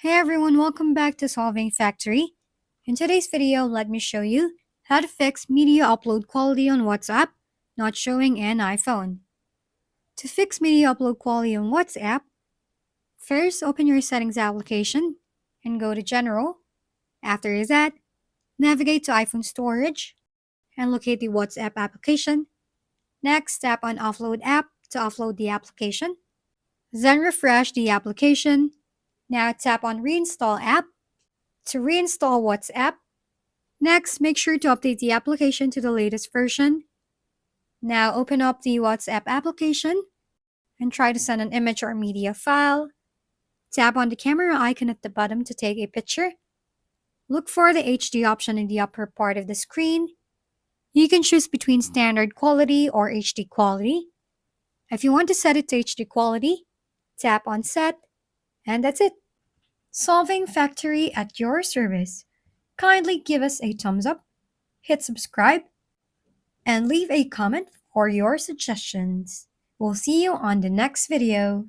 Hey everyone, welcome back to Solving Factory. In today's video, let me show you how to fix media upload quality on WhatsApp not showing in iPhone. To fix media upload quality on WhatsApp, first open your settings application and go to General. After that, navigate to iPhone storage and locate the WhatsApp application. Next, tap on Offload App to offload the application. Then refresh the application. Now tap on Reinstall App to reinstall WhatsApp. Next, make sure to update the application to the latest version. Now open up the WhatsApp application and try to send an image or media file. Tap on the camera icon at the bottom to take a picture. Look for the HD option in the upper part of the screen. You can choose between standard quality or HD quality. If you want to set it to HD quality, tap on Set, and that's it. Solving Factory at your service. Kindly give us a thumbs up, hit subscribe, and leave a comment for your suggestions. We'll see you on the next video.